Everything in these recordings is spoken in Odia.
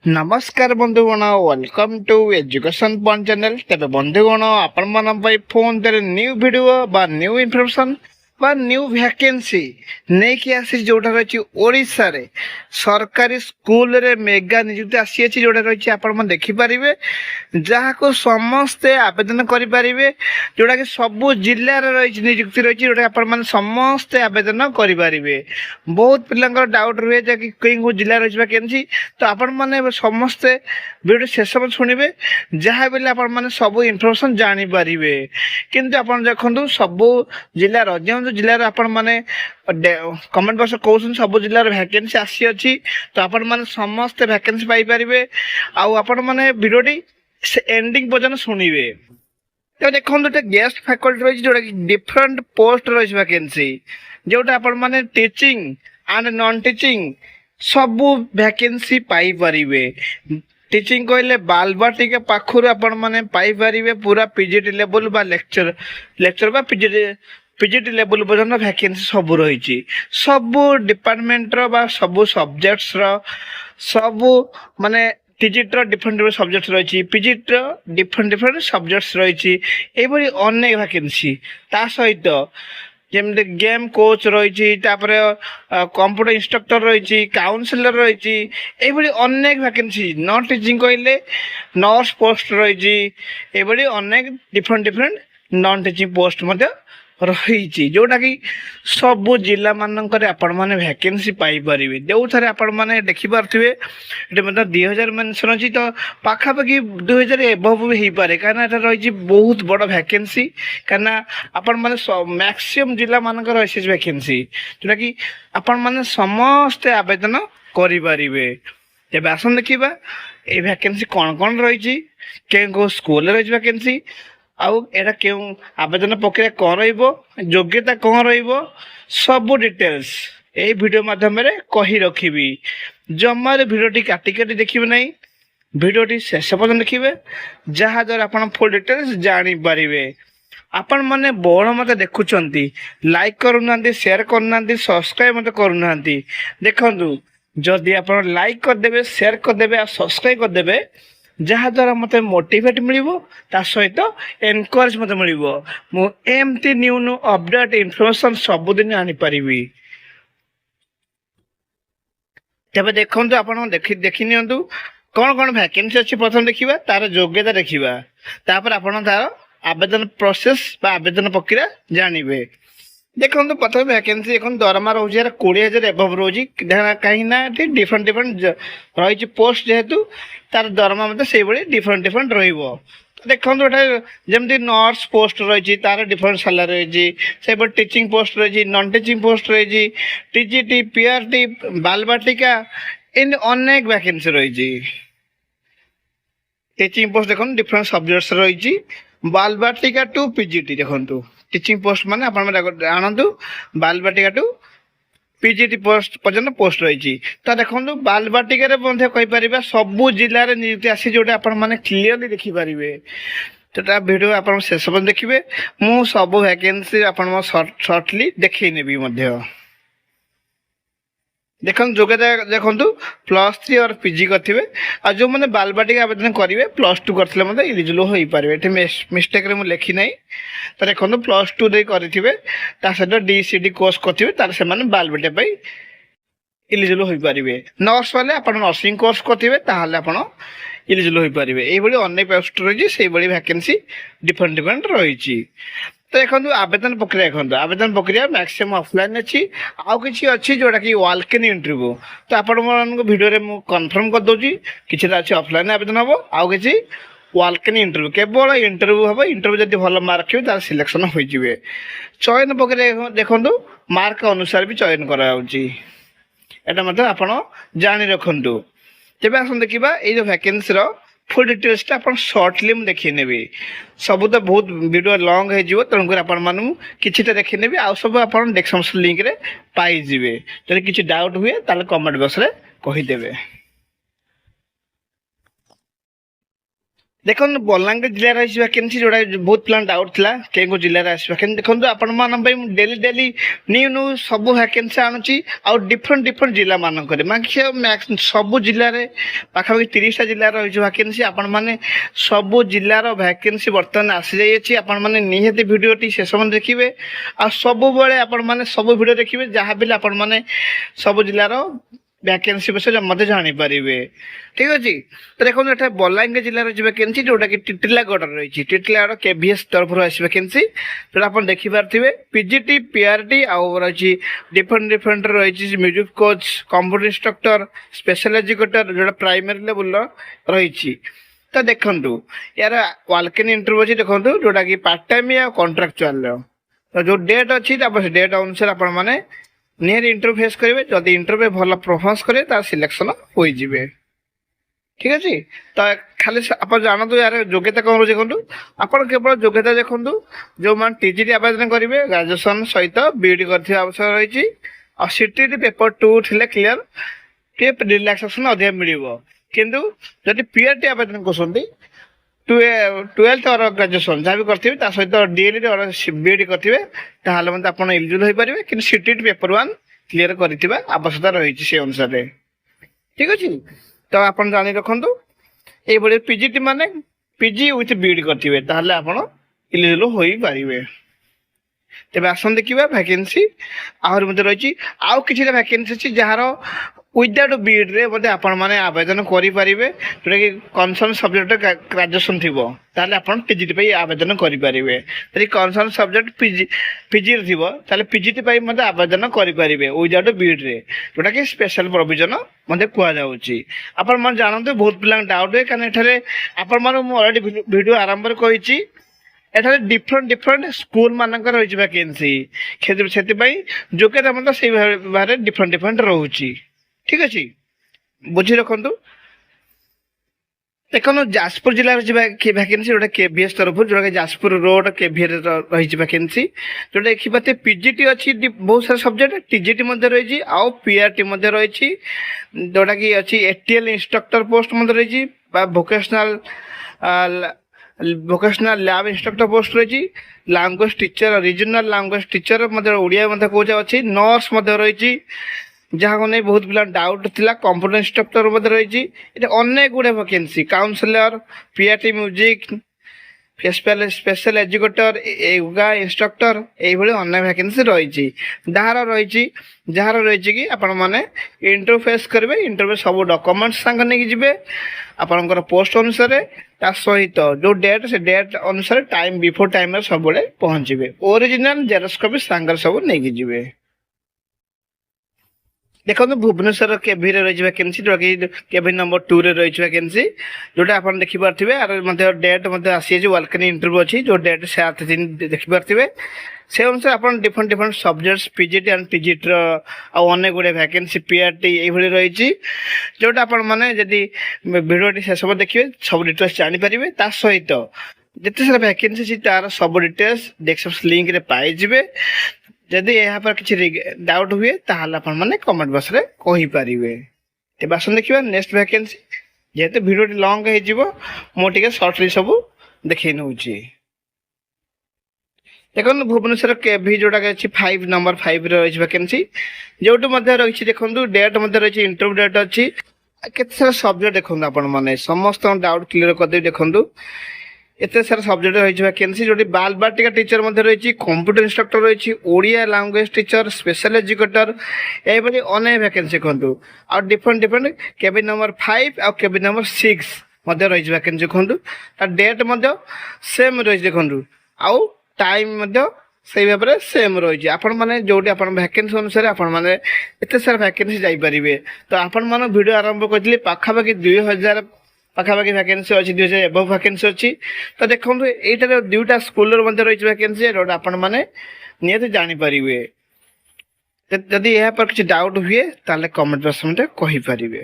नमस्कार बंधुगण welcome to education point channel. तेरे बंधुगण आपण फोन तेरे न्यू वीडियो बा न्यू इनफॉरमेशन बा न्यू वैकेंसी नहीं कि आसी जोटा रही ओडिशा रे सरकारी स्कूल रे मेगा नियुक्ति आसी अछि जोटा रही आपण मन देखि परिबे जहा को समस्ते आवेदन करि परिबे जोटा कि सबु जिल्ला रे रही नियुक्ति रही जोटा आपण मन समस्ते आवेदन करि परिबे। बहुत पिलांकर डाउट रहे जे कि कोई जिल्ला रही वैकेंसी तो आपण माने समस्ते वीडियो शेष में शुणिबे जहाँ बेले आपण माने सब इनफॉरमेशन जानि परिबे। किंतु आपण देखंतु सब जिल्ला जो जिल्ला आपण माने कमेंट बॉक्स कहउछन सब जिल्ला वैकेंसी आसी अछि तो आपण माने समस्त वैकेंसी पाई परिबे आउ आपण माने वीडियोटी एंडिंग पर्यंत शुणिबे। तो देखंतु गेस्ट फैकल्टी रही जोटा डिफरेंट पोस्ट रही वैकेंसी जोटा आपण माने टीचिंग एंड नॉन टीचिंग सबू वैकेंसी पाई परिबे। टीचिंग कहले बालबाटिका पाखुर आपण माने पाई परिबे पूरा पीजीटी लेवल बा लेक्चर बा पीजीटी लेवल पर्यंत वैकेंसी सब रही सबू डिपार्टमेंट रो बा सबू सब्जेक्ट्स रो सबू माने टीजीटी रो डिफरेंट डिफरेंट सब्जेक्ट्स रही पीजीटी रो डिफरेंट डिफरेंट सब्जेक्ट्स रही एभली अनेक वैकेंसी ता सहित जमी गेम कोच रही कंप्यूटर इंस्ट्रक्टर रही काउनसिलर रही अनेक वैकेंसी नॉन टीचिंग कहले नर्स पोस्ट रही अनेक different different non teaching post रही जोटा कि सबू जिला मानक आपण मैंने वैकेंसी पाइपर जो थे आपण मैंने देखिपे ये मतलब 2000 मेंशन अच्छी तो पाखापाखि 2000 एबव भी हो पारे कहीं रही बहुत बड़ वैकेंसी कहीं आपण मैंने मैक्सिमम जिला मानक रही वैकेंसी जोटा कि आपण मैंने समस्ते आवेदन करें। तेज आसन देखा ये वैकेंसी कौन कौन रही कौ स्कूल रही वैकेंसी आउ एटा क्यों आवेदन प्रक्रिया कौन रोग्यता कौन रबू डिटेल्स ये वीडियो माध्यम कही रखी जमार वीडियोटी काटी काटी देखिए ना वीडियोटी शेष पर्यटन देखिए जहाँ द्वारा आप फुल डिटेल्स जानीपारे। आपण मैंने बड़ मत देखुंट लाइक करूना शेयर करना सब्सक्राइब मत करूना देखु जदि आप लाइक करदे शेयर करदे आ सब्सक्राइब करदे जहाँ द्वारा मत मोटिवेट मिलिबो ता सहित एनकरेज मत मिलिबो मु एमती न्यू न्यू अपडेट इनफॉरमेशन सबुदिन आनी परिबी। तबे देखंतु आपण देखि नियंतु कौन कौन वैकेंसी अच्छी प्रथम देखिबा तार योग्यता देखिबा तापर आपण तार आवेदन प्रोसेस बा आवेदन प्रक्रिया जानिबे। देखो प्रथम वैकेंसी देखो दरमा रोज 20,000 एबव रोज कहीं डिफरेंट डिफरेंट रही पोस्ट जेहेतु तार दरमा मतलब से डिफरेंट डिफरेंट रो देखो जमी नर्स पोस्ट रही तार डिफरेंट सालारी रही से टीचिंग पोस्ट रही नॉन टीचिंग पोस्ट रही टीजीटी पीआरटी बालबाटिका इन अनेक वैकेंसी रही टीचिंग पोस्ट देखो डिफरेंट सब्जेक्ट्स रही बालबाटिका टू पीजीटी देखो टीचिंग पोस्ट माने आपण आनंदु बालबाटिका टू पीजीटी पोस्ट पर्यंत पोस्ट रही तो देखो बालबाटिका कही पारे सबू जिले में नियुक्ति आसी जोटा आपण मैंने क्लीयरली देखिपारे तो वीडियो आप शेष पर्यटन देखिए मु सब वैकेंसी आपण सर्टली देखी देखो योग्यता देखो +3 और पीजी करेंगे आ जो मैंने बालबाटिका आवेदन करेंगे +2 करते मतलब इलिजिबल हो पारे मिस्टेक रे लिखी ना तो देखो +2 दे करेंगे सहित DCD कोर्स करेंगे से बालबाटिका इलिजिबल हो पारे नर्स वाले आप नर्सिंग कोर्स करेंगे आप इलिजिबल हो पारे ये अनेक पोस्ट रही से वैकेंसी डिफरेंट डिफरेंट रही। तो देखो आवेदन प्रक्रिया देखो आवेदन प्रक्रिया मैक्सिमम ऑफलाइन अच्छी आउ कि अच्छी जोटा कि वॉक इन इंटरव्यू तो आपण वीडियो रे मु कन्फर्म कर दूची कि ऑफलाइन आवेदन हम आउ कि वॉक इन इंटरव्यू केवल इंटरव्यू हम इंटरव्यू जब भल मार्क हो सिलेक्शन हो चयन प्रक्रिया देखो मार्क अनुसार भी चयन कराया मतलब आप जानी रखु। तेज आस देखा ये वैकेंसी फुल डिटेल्स आप सर्टली मुझे देखी नेबी सब तो बहुत वीडियो लॉन्ग हो तेणुकर आपण कि देखी नेबी आउ सब आप डिस्क्रिप्शन लिंक रे पाइबे जब किसी डाउट हुए ताले कमेंट बॉक्स रे कहीदेवे। ଦେଖନ୍ତୁ ବଲାଙ୍ଗୀର ଜିଲ୍ଲାରେ ରହିଛି ଭ୍ୟାକେନ୍ସି ଯୋଉଟା ବହୁତ ପିଲା ଡାଉଟ୍ ଥିଲା କେଉଁ ଜିଲ୍ଲାରେ ଆସିବା କିନ୍ତୁ ଦେଖନ୍ତୁ ଆପଣମାନଙ୍କ ପାଇଁ ମୁଁ ଡେଲି ଡେଲି ନ୍ୟୁ ସବୁ ଭ୍ୟାକେନ୍ସି ଆଣୁଛି ଆଉ ଡିଫରେଣ୍ଟ ଜିଲ୍ଲା ମାନଙ୍କରେ ସବୁ ଜିଲ୍ଲାରେ ପାଖାପାଖି 30ଟା ଜିଲ୍ଲାରେ ରହିଛି ଭ୍ୟାକେନ୍ସି ଆପଣମାନେ ସବୁ ଜିଲ୍ଲାର ଭ୍ୟାକେନ୍ସି ବର୍ତ୍ତମାନ ଆସିଯାଇଅଛି ଆପଣମାନେ ନିହାତି ଭିଡ଼ିଓଟି ଶେଷ ପର୍ଯ୍ୟନ୍ତ ଦେଖିବେ ଆଉ ସବୁବେଳେ ଆପଣମାନେ ସବୁ ଭିଡ଼ିଓ ଦେଖିବେ ଯାହା ବି ଆପଣମାନେ ସବୁ ଜିଲ୍ଲାର ভ্যাকেন্সি বিষয়ে মধ্যে জাঁপারে ঠিক আছে। তো দেখুন এটা বলাঙ্গীর জেলার রয়েছে ভ্যাকেন্সি যেটা কি টিটিলাগড় রয়েছে টিটিলাগড় কেভিএস তরফর আসবে ভ্যাকেন্সি যেটা আপনার দেখিপারে পিজিটি পিআরটি আউ রয়েছে ডিফরেন্ট রয়েছে music coach computer instructor special educator যেটা প্রাইমারি লেভেল রয়েছে। তো দেখুন ইয়ার ওয়ালক ইন ইন্টরভিউ আছে দেখুন যেটা কি পার্ট টাইম আর কন্ট্রাকচুয়াল তো যে ডেট অছি তারপর সে ডেট অনুসারে আপনার মানে নিহতি ইন্টরভিউ ফেস করবে যদি ইন্টরভিউ ভালো পরফর্মান্স করে তার সিলেকশন হয়ে যাবে ঠিক আছে। তো খালি আপনার জানাতু ইয়ার যোগ্যতা কম রয়েছে দেখুন আপনার কেবল যোগ্যতা দেখুন যে টিজিটি আবেদন করবে গ্রাজুয়েসন সহিত বিইডি করতে আবশ্যক রয়েছে আর সিটিটি পেপর 2 ଥିଲେ ক্লিয়ার ଟିକେ ରିଲାକ୍ସେସନ୍ ଅଧିକା ମିଳିବ କିନ୍ତୁ ଯଦି ପିଆରଟି ଆବେଦନ କରୁଛନ୍ତି 12th or ଗ୍ରାଜୁଏସନ୍ ଯାହା ବି କରିଥିବେ ତା ସହିତ ଡିଏଲ୍ଇଡି ଅର ବିଇଡି କରିଥିବେ ତାହେଲେ ମଧ୍ୟ ଆପଣ ଏଲିଜିବଲ୍ ହୋଇପାରିବେ କିନ୍ତୁ ସିଟିଟି ପେପର 1 କ୍ଲିୟର କରିଥିବା ଆବଶ୍ୟକତା ରହିଛି ସେ ଅନୁସାରେ ଠିକ୍ ଅଛି। ତ ଆପଣ ଜାଣି ରଖନ୍ତୁ এইଭଳି ପିଜିଟି ମାନେ ପିଜି ୱିଥ୍ ବିଇଡି କରିଥିବେ ତାହେଲେ ଆପଣ ଏଲିଜିବଲ୍ ହୋଇପାରିବେ। ତେବେ ଆସନ୍ତୁ ଦେଖିବା ଭ୍ୟାକେନ୍ସି ଆହୁରି ମଧ୍ୟ ରହିଛି ଆଉ କିଛିଟା ଭ୍ୟାକେନ୍ସି ଅଛି ଯାହାର ୱିଦାଉଟ୍ ବିଇଡିରେ ମଧ୍ୟ ଆପଣମାନେ ଆବେଦନ କରିପାରିବେ ଯେଉଁଟାକି କନସର୍ନ ସବଜେକ୍ଟ ଗ୍ରାଜୁଏସନ୍ ଥିବ ତାହେଲେ ଆପଣ ପିଜିଟି ପାଇଁ ଆବେଦନ କରିପାରିବେ ଯଦି କନସର୍ନ ସବଜେକ୍ଟ ପିଜିରେ ଥିବ ତାହେଲେ ପିଜିଟି ପାଇଁ ମଧ୍ୟ ଆବେଦନ କରିପାରିବେ ୱିଦାଉଟ୍ ବିଇଡିରେ ଯେଉଁଟାକି ସ୍ପେଶାଲ ପ୍ରୋଭିଜନ ମଧ୍ୟ କୁହାଯାଉଛି। ଆପଣମାନେ ଜାଣନ୍ତୁ ବହୁତ ପିଲାଙ୍କ ଡାଉଟ୍ ହୁଏ କାରଣ ଏଠାରେ ଆପଣମାନଙ୍କୁ ମୁଁ ଅଲରେଡ଼ି ଭିଡ଼ିଓ ଆରମ୍ଭରେ କହିଛି ଏଠାରେ ଡିଫରେଣ୍ଟ ସ୍କୁଲ ମାନଙ୍କର ରହିଛି ଭ୍ୟାକେନ୍ସି ସେଥିପାଇଁ ଯୋଗ୍ୟତା ମଧ୍ୟ ସେଇ ଭାବରେ ଡିଫରେଣ୍ଟ ରହୁଛି ঠিক ଅଛି ବୁଝି ରଖନ୍ତୁ। ଦେଖନ୍ତୁ ଯାଜପୁର ଜିଲ୍ଲାରେ ଯିବା ଭ୍ୟାକେନ୍ସି ଯୋଉଟା କେଭିଏସ୍ ତରଫରୁ ଯୋଉଟା ଯାଜପୁର ରୋଡ କେଭିଏରେ ରହିଛି ଭ୍ୟାକେନ୍ସି ଯୋଉଟା ଦେଖିପାରେ ପିଜିଟି ଅଛି ବହୁତ ସାରା ସବଜେକ୍ଟ ଟିଜିଟି ମଧ୍ୟ ରହିଛି ଆଉ ପିଆରଟି ମଧ୍ୟ ରହିଛି ଯୋଉଟା କି ଅଛି ଏଟିଏଲ୍ ଇନଷ୍ଟ୍ରକ୍ଟର ପୋଷ୍ଟ ମଧ୍ୟ ରହିଛି ବା ଭୋକେସନାଲ ଲ୍ୟାବ୍ ଇନଷ୍ଟ୍ରକ୍ଟର ପୋଷ୍ଟ ରହିଛି language teacher regional language teacher ମଧ୍ୟ ଓଡ଼ିଆ ମଧ୍ୟ କହୁଛେ ଅଛି ନର୍ସ ମଧ୍ୟ ରହିଛି ଯାହାକୁ ନେଇ ବହୁତ ପିଲା ଡାଉଟ୍ ଥିଲା କମ୍ପ୍ୟୁଟର ଇନଷ୍ଟ୍ରକ୍ଟର ମଧ୍ୟ ରହିଛି ଏଠି ଅନେକ ଗୁଡ଼ିଏ vacancy counsellor PRT music special educator yoga instructor ଏଇଭଳି ଅନେକ ଭ୍ୟାକେନ୍ସି ରହିଛି ଯାହାର ରହିଛି କି ଆପଣମାନେ ଇଣ୍ଟରଭ୍ୟୁ ଫେସ୍ କରିବେ ଇଣ୍ଟରଭ୍ୟୁ ସବୁ ଡକୁମେଣ୍ଟସ ସାଙ୍ଗରେ ନେଇକି ଯିବେ ଆପଣଙ୍କର ପୋଷ୍ଟ ଅନୁସାରେ ତା ସହିତ ଯେଉଁ ଡେଟ୍ ସେ ଡେଟ୍ ଅନୁସାରେ ଟାଇମ୍ ବିଫୋର ଟାଇମ୍ରେ ସବୁବେଳେ ପହଞ୍ଚିବେ ଓରିଜିନାଲ ଜେରକ୍ସ କପି ସାଙ୍ଗରେ ସବୁ ନେଇକି ଯିବେ। ଦେଖନ୍ତୁ ଭୁବନେଶ୍ୱର କେଭିରେ ରହିଛି ଭ୍ୟାକେନ୍ସି ଯେଉଁଟାକି କେଭି ନମ୍ବର 2ରେ ରହିଛି ଭ୍ୟାକେନ୍ସି ଯେଉଁଟା ଆପଣ ଦେଖିପାରୁଥିବେ ଆର ମଧ୍ୟ ଡେଟ୍ ମଧ୍ୟ ଆସିଯାଇଛି ୱାଲକ ଇନ୍ ଇଣ୍ଟରଭ୍ୟୁ ଅଛି ଯେଉଁ ଡେଟ୍ 7 ଦେଖିପାରୁଥିବେ ସେ ଅନୁସାରେ ଆପଣ ଡିଫରେଣ୍ଟ ସବଜେକ୍ଟସ୍ ପିଜିଟି ଆଣ୍ଡ ଟିଜିଟିର ଆଉ ଅନେକ ଗୁଡ଼ିଏ ଭ୍ୟାକେନ୍ସି ପିଆରଟି ଏଇଭଳି ରହିଛି ଯେଉଁଟା ଆପଣମାନେ ଯଦି ଭିଡ଼ିଓଟି ଶେଷ ଦେଖିବେ ସବୁ ଡିଟେଲ୍ସ ଜାଣିପାରିବେ ତା ସହିତ ଯେତେ ସାରା ଭ୍ୟାକେନ୍ସି ଅଛି ତାର ସବୁ ଡିଟେଲ୍ସ ଡେସ୍କ୍ରିପ୍ସନ୍ ଲିଙ୍କରେ ପାଇଯିବେ ଯଦି ଏହା ପରେ କିଛି ଡାଉଟ୍ ହୁଏ ତାହେଲେ ଆପଣମାନେ କମେଣ୍ଟ ବକ୍ସରେ କହିପାରିବେ। ତେବେ ଆସନ୍ତୁ ଦେଖିବା ନେକ୍ସଟ ଭ୍ୟାକେନ୍ସି ଯେହେତୁ ଭିଡ଼ିଓଟି ଲଙ୍ଗ ହେଇଯିବ ମୁଁ ଟିକେ ସର୍ଟଲି ସବୁ ଦେଖେଇ ନେଉଛି। ଦେଖନ୍ତୁ ଭୁବନେଶ୍ୱର କେଭି ଯେଉଁଟାକି ଅଛି 5 ନମ୍ବର 5ରେ ରହିଛି ଭ୍ୟାକେନ୍ସି ଯେଉଁଠି ମଧ୍ୟ ରହିଛି ଦେଖନ୍ତୁ ଡେଟ୍ ମଧ୍ୟ ରହିଛି ଇଣ୍ଟରଭ୍ୟୁ ଡେଟ୍ ଅଛି କେତେ ସାରା ସବଜେକ୍ଟ ଦେଖନ୍ତୁ ଆପଣମାନେ ସମସ୍ତଙ୍କ ଡାଉଟ୍ କ୍ଲିୟର କରିଦେବି। ଦେଖନ୍ତୁ ଏତେ ସାରା ସବଜେକ୍ଟ ରହିଛି ଭ୍ୟାକେନ୍ସି ଯେଉଁଠି ବାଲବାଟିକା ଟିଚର ମଧ୍ୟ ରହିଛି କମ୍ପ୍ୟୁଟର ଇନଷ୍ଟ୍ରକ୍ଟର ରହିଛି Odia language teacher special educator ଏଇଭଳି ଅନେକ ଭ୍ୟାକେନ୍ସି ଦେଖନ୍ତୁ ଆଉ ଡିଫରେଣ୍ଟ କେବି ନମ୍ବର 5 ଆଉ କେବି ନମ୍ବର 6 ମଧ୍ୟ ରହିଛି ଭ୍ୟାକେନ୍ସି ଦେଖନ୍ତୁ ତା ଡେଟ୍ ମଧ୍ୟ ସେମ୍ ରହିଛି ଦେଖନ୍ତୁ ଆଉ ଟାଇମ୍ ମଧ୍ୟ ସେଇ ଭାବରେ ସେମ୍ ରହିଛି ଆପଣମାନେ ଯେଉଁଠି ଆପଣ ଭ୍ୟାକେନ୍ସି ଅନୁସାରେ ଆପଣମାନେ ଏତେ ସାରା ଭ୍ୟାକେନ୍ସି ଯାଇପାରିବେ। ତ ଆପଣମାନେ ଭିଡ଼ିଓ ଆରମ୍ଭ କରିଥିଲି ପାଖାପାଖି 2000 ପାଖାପାଖି ଭ୍ୟାକେନ୍ସି ଅଛି 2000 ଏଭବ ଭ୍ୟାକେନ୍ସି ଅଛି। ତ ଦେଖନ୍ତୁ ଏଇଟାରେ 2ଟା ସ୍କୁଲର ମଧ୍ୟ ରହିଛି ଭ୍ୟାକେନ୍ସି ଯେଉଁଟା ଆପଣମାନେ ନିହାତି ଜାଣିପାରିବେ ଯଦି ଏହା ପରେ କିଛି ଡାଉଟ୍ ହୁଏ ତାହେଲେ କମେଣ୍ଟ ବକ୍ସରେ କହିପାରିବେ।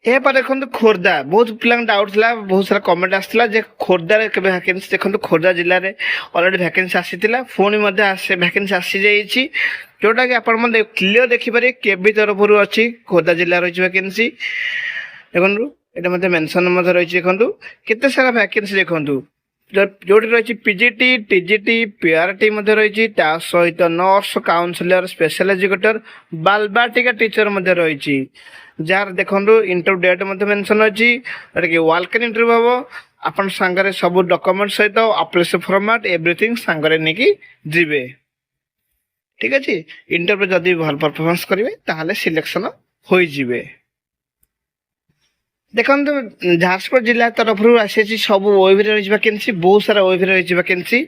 ଏହାପରେ ଦେଖନ୍ତୁ ଖୋର୍ଦ୍ଧା ବହୁତ ପିଲାଙ୍କ ଡାଉଟ୍ ଥିଲା ବହୁତ ସାରା କମେଣ୍ଟ ଆସିଥିଲା ଯେ ଖୋର୍ଦ୍ଧାରେ କେବେ ଭ୍ୟାକେନ୍ସି ଦେଖନ୍ତୁ ଖୋର୍ଦ୍ଧା ଜିଲ୍ଲାରେ ଅଲରେଡ଼ି ଭ୍ୟାକେନ୍ସି ଆସିଥିଲା ପୁଣି ମଧ୍ୟ ଭ୍ୟାକେନ୍ସି ଆସିଯାଇଛି ଯେଉଁଟାକି ଆପଣମାନେ କ୍ଲିୟର ଦେଖିପାରିବେ କେବି ତରଫରୁ ଅଛି ଖୋର୍ଦ୍ଧା ଜିଲ୍ଲା ରହିଛି ଭ୍ୟାକେନ୍ସି ଦେଖନ୍ତୁ এটা মধ্যে মেনশন মধ্যে রয়েছে দেখন্তু কেতে সারা ভ্যাকেন্সি দেখন্তু ଯୋଉଠି ରହିଛି ପିଜିଟି ଟିଜିଟି ପିଆରଟି ମଧ୍ୟ ରହିଛି ତା ସହିତ nurse counsellor special educator Balvatika teacher ମଧ୍ୟ ରହିଛି ଯାହାର ଦେଖନ୍ତୁ ଇଣ୍ଟରଭ୍ୟୁ ଡେଟ୍ ମଧ୍ୟ ମେନସନ୍ ଅଛି ଯେଉଁଟାକି ୱାଲକନ୍ ଇଣ୍ଟରଭ୍ୟୁ ହେବ ଆପଣ ସାଙ୍ଗରେ ସବୁ ଡକୁମେଣ୍ଟ ସହିତ ଆପ୍ଲିକେସନ୍ ଫର୍ମାଟ୍ ଏଭ୍ରିଥିଙ୍ଗ ସାଙ୍ଗରେ ନେଇକି ଯିବେ ଠିକ୍ ଅଛି ଇଣ୍ଟରଭ୍ୟୁ ଯଦି ଭଲ ପରଫର୍ମାନ୍ସ କରିବେ ତାହେଲେ ସିଲେକ୍ସନ୍ ହୋଇଯିବେ ଦେଖନ୍ତୁ ଝାରସୁଗୁଡ଼ା ଜିଲ୍ଲା ତରଫରୁ ଆସିଛି ସବୁ ଓଏଭି ରହିଛି ଭ୍ୟାକେନ୍ସି ବହୁତ ସାରା ଓଏଭି ରହିଛି ଭ୍ୟାକେନ୍ସି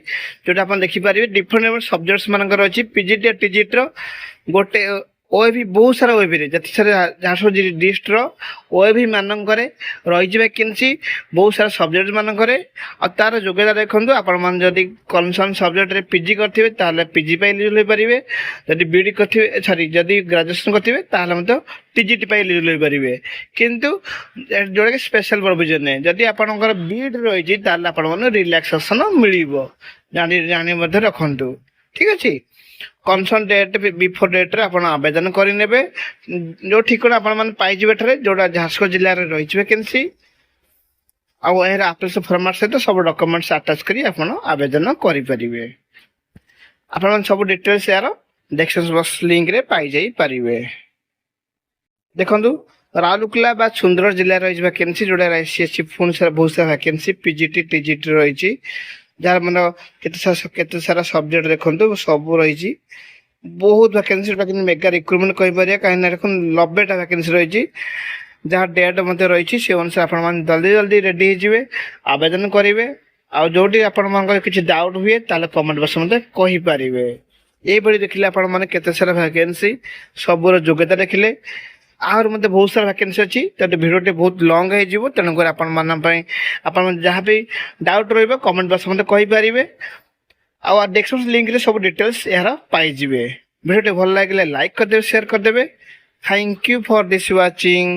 ଯେଉଁଟା ଆପଣ ଦେଖିପାରିବେ ଡିଫରେଣ୍ଟ ସବଜେକ୍ଟସ୍ ମାନଙ୍କର ଅଛି ପିଜିଟି ଆଉ ଟିଜିଟିର ଗୋଟେ ଓଏଭି ବହୁତ ସାରା ଓଏଭିରେ ଯେତେ ସାରା ଝାରସୁଗୁଡ଼ା ଡିଷ୍ଟ୍ରିକ୍ଟର ଓଏଭି ମାନଙ୍କରେ ରହିଛି ଭ୍ୟାକେନ୍ସି ବହୁତ ସାରା ସବଜେକ୍ଟ ମାନଙ୍କରେ ଆଉ ତାର ଯୋଗ୍ୟତା ଦେଖନ୍ତୁ ଆପଣମାନେ ଯଦି କନସର୍ନ ସବଜେକ୍ଟରେ ପିଜି କରିଥିବେ ତାହେଲେ ପିଜି ପାଇଁ ଏଲିଜିବଲ୍ ହୋଇପାରିବେ ଯଦି ବିଇଡ଼ି କରିଥିବେ ଯଦି ଗ୍ରାଜୁଏସନ୍ କରିଥିବେ ତାହେଲେ ମଧ୍ୟ ଟିଜିଟି ପାଇଁ ଏଲିଜିବଲ୍ ହୋଇପାରିବେ କିନ୍ତୁ ଯେଉଁଟାକି ସ୍ପେଶାଲ ପ୍ରୋଭିଜନ୍ ଯଦି ଆପଣଙ୍କର ବିଇଡ଼ି ରହିଛି ତାହେଲେ ଆପଣମାନଙ୍କୁ ରିଲାକ୍ସେସନ୍ ମିଳିବ ଜାଣି ମଧ୍ୟ ରଖନ୍ତୁ ଠିକ୍ ଅଛି କନସର୍ନ ଡେଟ୍ ବିଫୋର୍ ଡେଟ୍ରେ ଆପଣ ଆବେଦନ କରିନେବେ ଯେଉଁ ଠିକଣା ଆପଣମାନେ ପାଇଯିବେ ଏଠାରେ ଯେଉଁଟା ଝାରସୁଗୁଡ଼ା ଜିଲ୍ଲାରେ ରହିଛି ଭ୍ୟାକେନ୍ସି ଆଉ ଏହାର ଆପ୍ଲିକେସନ୍ ଫର୍ମାଟ୍ ସହିତ ସବୁ ଡକୁମେଣ୍ଟସ୍ ଆଟାଚ୍ କରି ଆପଣ ଆବେଦନ କରିପାରିବେ ଆପଣମାନେ ସବୁ ଡିଟେଲ୍ସ ଏହାର ଡେସ୍କ୍ରିପସନ୍ ବକ୍ସ ଲିଙ୍କରେ ପାଇଯାଇପାରିବେ ଦେଖନ୍ତୁ ରାଉରକେଲା ବା ସୁନ୍ଦରଗଡ଼ ଜିଲ୍ଲାରେ ରହିଛି ଭ୍ୟାକେନ୍ସି ଯେଉଁଟା ଆସିଛି ପୁଣି ସାରା ବହୁତ ସାରା ଭ୍ୟାକେନ୍ସି ପିଜିଟି ଟିଜିଟି ରହିଛି ଯାହାର ମାନେ କେତେ ସାରା ସବଜେକ୍ଟ ଦେଖନ୍ତୁ ସବୁ ରହିଛି ବହୁତ ଭ୍ୟାକେନ୍ସି ଯେଉଁଟା କିନ୍ତୁ ମେଗା ରିକ୍ରୁଟମେଣ୍ଟ କହିପାରିବା କାହିଁକିନା ଦେଖନ୍ତୁ 90ଟା ଭ୍ୟାକେନ୍ସି ରହିଛି ଯାହା ଡେଟ୍ ମଧ୍ୟ ରହିଛି ସେ ଅନୁସାରେ ଆପଣମାନେ ଜଲ୍ଦି ରେଡ଼ି ହେଇଯିବେ ଆବେଦନ କରିବେ ଆଉ ଯେଉଁଠି ଆପଣମାନଙ୍କର କିଛି ଡାଉଟ୍ ହୁଏ ତାହେଲେ କମେଣ୍ଟ ବକ୍ସ ମଧ୍ୟ କହିପାରିବେ ଏଇଭଳି ଦେଖିଲେ ଆପଣମାନେ କେତେ ସାରା ଭ୍ୟାକେନ୍ସି ସବୁର ଯୋଗ୍ୟତା ଦେଖିଲେ ଆହୁରି ମଧ୍ୟ ବହୁତ ସାରା ଭ୍ୟାକେନ୍ସି ଅଛି ତେଣୁ ଭିଡ଼ିଓଟି ବହୁତ ଲଙ୍ଗ ହେଇଯିବ ତେଣୁକରି ଆପଣମାନଙ୍କ ପାଇଁ ଆପଣ ଯାହା ବି ଡାଉଟ୍ ରହିବ କମେଣ୍ଟ ବକ୍ସ ମଧ୍ୟ କହିପାରିବେ ଆଉ ଡେସ୍କ୍ରିପସନ୍ ଲିଙ୍କରେ ସବୁ ଡିଟେଲ୍ସ ଏହାର ପାଇଯିବେ ଭିଡ଼ିଓଟି ଭଲ ଲାଗିଲେ ଲାଇକ୍ କରିଦେବେ ସେୟାର କରିଦେବେ thank you for this watching